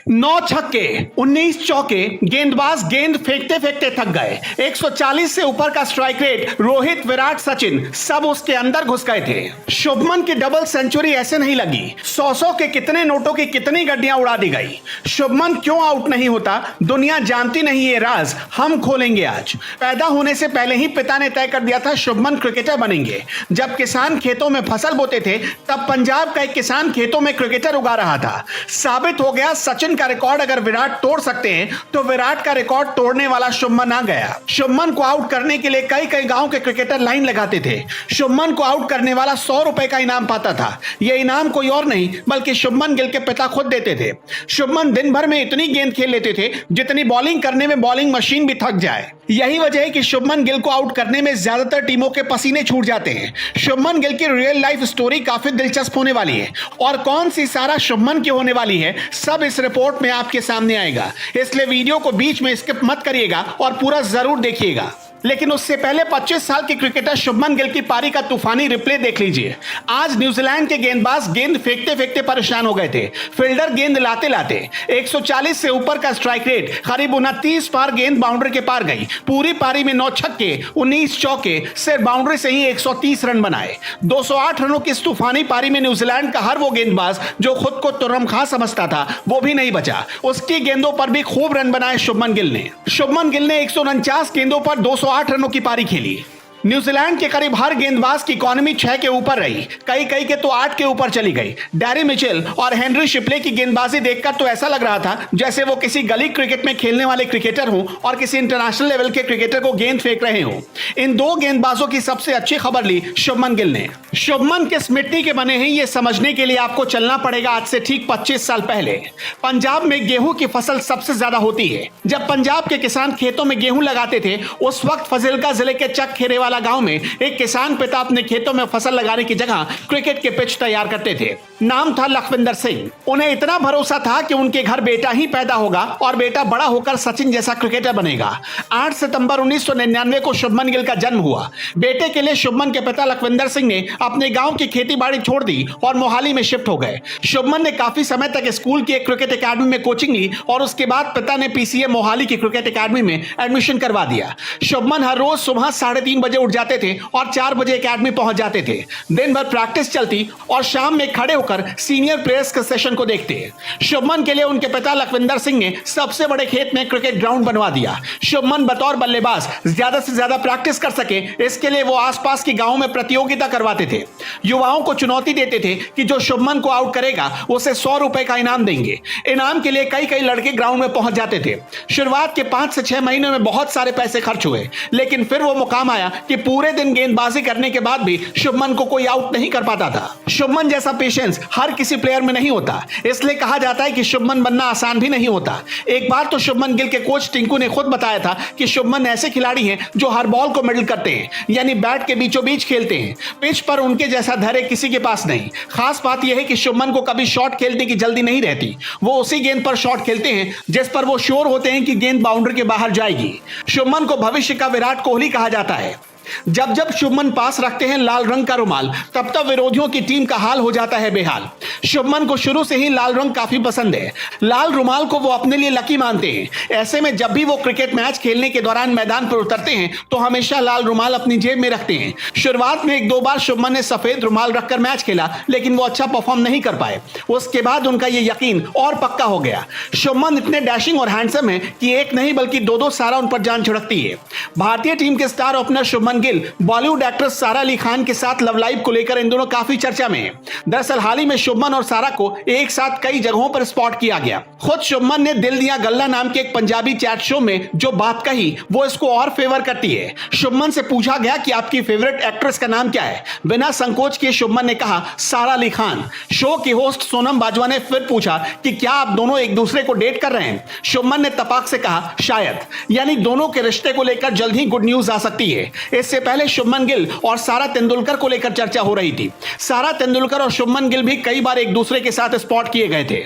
9 छक्के 19 चौके, गेंदबाज गेंद फेंकते फेंकते थक गए। 140 से ऊपर का स्ट्राइक रेट, रोहित, विराट, सचिन सब उसके अंदर घुस गए थे। शुभमन की डबल सेंचुरी ऐसे नहीं लगी। 100 के कितने नोटों की कितनी गड्डियां उड़ा दी गई। शुभमन क्यों आउट नहीं होता, दुनिया जानती नहीं ये राज, हम खोलेंगे आज। पैदा होने से पहले ही पिता ने तय कर दिया था शुभमन क्रिकेटर बनेंगे। जब किसान खेतों में फसल बोते थे तब पंजाब का एक किसान खेतों में क्रिकेटर उगा रहा था। साबित हो गया सचिन का रिकॉर्ड अगर विराट तोड़ सकते हैं तो विराट का रिकॉर्ड तोड़ने वाला शुभमन आ गया। शुभमन को आउट करने के लिए कई कई गांव के क्रिकेटर लाइन लगाते थे। शुभमन को आउट करने वाला 100 रुपए का इनाम पाता था। यह इनाम कोई और नहीं बल्कि शुभमन गिल के पिता खुद देते थे। शुभमन दिन भर में इतनी गेंद खेल लेते थे जितनी बॉलिंग करने में बॉलिंग मशीन भी थक जाए। यही वजह है कि शुभमन गिल को आउट करने में ज्यादातर टीमों के पसीने छूट जाते हैं। शुभमन गिल की रियल लाइफ स्टोरी काफी दिलचस्प होने वाली है और कौन सी सारा शुभमन की होने वाली है सब इस रिपोर्ट में आपके सामने आएगा। इसलिए वीडियो को बीच में स्किप मत करिएगा और पूरा जरूर देखिएगा। लेकिन उससे पहले 25 साल के क्रिकेटर शुभमन गिल की पारी का तूफानी रिप्ले देख लीजिए। आज न्यूजीलैंड के गेंदबाज गेंद फेंकते फेंकते परेशान हो गए थे। फील्डर गेंद लाते लाते 140 से ऊपर का स्ट्राइक रेट, करीब 29 बार गेंद बाउंड्री के पार गई। पूरी पारी में 9 छक्के 19 चौके, सिर्फ बाउंड्री से ही 130 रन बनाए। 208 रनों की इस तूफानी पारी में न्यूजीलैंड का हर वो गेंदबाज जो खुद को तुर्रम खां समझता था वो भी नहीं बचा। उसकी गेंदों पर भी खूब रन बनाए शुभमन गिल ने। शुभमन गिल ने 149 गेंदों पर 208 रनों की पारी खेली। न्यूजीलैंड के करीब हर गेंदबाज की इकॉनमी 6 के ऊपर रही, कई कई के तो 8 के ऊपर चली गई। डैरी मिचेल और हेनरी शिपले की गेंदबाजी देखकर तो ऐसा लग रहा था जैसे वो किसी गली क्रिकेट में खेलने वाले क्रिकेटर हों और किसी इंटरनेशनल लेवल के क्रिकेटर को गेंद फेंक रहे हों। इन दो गेंदबाजों की सबसे अच्छी खबर ली शुभमन गिल ने। शुभमन किस मिट्टी के बने हैं ये समझने के लिए आपको चलना पड़ेगा आज से ठीक 25 साल पहले। पंजाब में गेहूं की फसल सबसे ज्यादा होती है। जब पंजाब के किसान खेतों में गेहूं लगाते थे उस वक्त फाजिल्का जिले के चक खेरे वाला गांव में एक किसान पिता अपने खेतों में फसल लगाने की जगह क्रिकेट के पिच तैयार करते थे। नाम था लखविंदर सिंह। उन्हें इतना भरोसा था कि उनके घर बेटा ही पैदा होगा और बेटा बड़ा होकर सचिन जैसा क्रिकेटर बनेगा। 8 सितंबर 1999 को शुभमन गिल का जन्म हुआ। बेटे के लिए शुभमन के पिता लखविंदर सिंह ने अपने गांव की खेती बाड़ी छोड़ दी और मोहाली में शिफ्ट हो गए। शुभमन ने काफी समय तक स्कूल की एक क्रिकेट अकादमी में कोचिंग ली और उसके बाद पिता ने पीसीए मोहाली की क्रिकेट अकादमी में एडमिशन करवा दिया। शुभमन हर रोज सुबह 3:30 बजे उठ जाते थे और 4 बजे अकादमी पहुंच जाते थे। दिन भर प्रैक्टिस चलती और शाम में खड़े होकर सीनियर प्लेयर्स के सेशन को देखते। शुभमन के लिए उनके पिता लखविंदर सिंह ने सबसे बड़े खेत में क्रिकेट ग्राउंड बनवा दिया। शुभमन बतौर बल्लेबाज ज्यादा से ज्यादा प्रैक्टिस कर सके इसके लिए वो आसपास के गांवों में प्रतियोगिता करवाते थे। युवाओं को चुनौती देते थे कि जो शुभमन को आउट करेगा उसे 100 रुपए का इनाम देंगे। इनाम के लिए कई कई लड़के ग्राउंड में पहुंच जाते थे। शुरुआत के 5 से 6 महीनों में बहुत सारे पैसे खर्च हुए, लेकिन फिर वो मुकाम आया कि पूरे दिन गेंदबाजी करने के बाद भी शुभमन को कोई आउट नहीं कर पाता था। शुभमन जैसा पेशेंस हर किसी प्लेयर में नहीं होता, इसलिए कहा जाता है कि शुभमन बनना आसान भी नहीं होता। एक बार तो शुभमन गिल के कोच टिंकू ने खुद बताया था कि शुभमन ऐसे खिलाड़ी हैं जो हर बॉल को मिडल करते हैं, यानी बैट के बीचों बीच खेलते हैं। पिच पर उनके जैसा धैर्य किसी के पास नहीं। खास बात यह है कि शुभमन को कभी शॉट खेलने की जल्दी नहीं रहती। वो उसी गेंद पर शॉट खेलते हैं जिस पर वो श्योर होते हैं कि गेंद बाउंड्री के बाहर जाएगी। शुभमन को भविष्य का विराट कोहली कहा जाता है। जब जब शुभमन पास रखते हैं लाल रंग का रुमाल तब तब विरोधियों की टीम का हाल हो जाता है बेहाल। शुभमन को शुरू से ही लाल रंग काफी पसंद है। लाल रुमाल को वो अपने लिए लकी मानते हैं। ऐसे में जब भी वो क्रिकेट मैच खेलने के दौरान मैदान पर उतरते हैं तो हमेशा लाल रुमाल अपनी जेब में रखते हैं। शुरुआत में 1-2 बार शुभमन ने सफेद रुमाल रखकर मैच खेला, लेकिन वो अच्छा परफॉर्म नहीं कर पाए। उसके बाद उनका ये यकीन और पक्का हो गया। शुभमन इतने डैशिंग और हैंडसम है कि एक नहीं बल्कि 2-2 सारा उन पर जान छिड़कती है। भारतीय टीम के star opener Shubman Gill Bollywood actress सारा अली खान के साथ लव लाइफ को लेकर इन दोनों काफी चर्चा में है। दरअसल हाल ही में शुभमन और सारा को एक साथ कई जगहों पर स्पॉट किया गया। खुद शुभमन ने दिल दिया गल्ला नाम के एक पंजाबी चैट शो में जो बात कही वो इसको और फेवर करती है। शुभमन से पूछा गया कि आपकी फेवरेट एक्ट्रेस का नाम क्या है। बिना संकोच किए शुभमन ने कहा सारा अली खान। शो की होस्ट सोनम बाजवा ने फिर पूछा कि क्या आप दोनों एक दूसरे को डेट कर रहे हैं। शुभमन ने तपाक से कहा शायद, यानी दोनों के रिश्ते को लेकर जल्द ही गुड न्यूज आ सकती है। इससे पहले शुभमन गिल और सारा तेंदुलकर को लेकर चर्चा हो रही थी। सारा तेंदुलकर और शुभमन गिल भी कई बार एक दूसरे के साथ स्पॉट किए गए थे।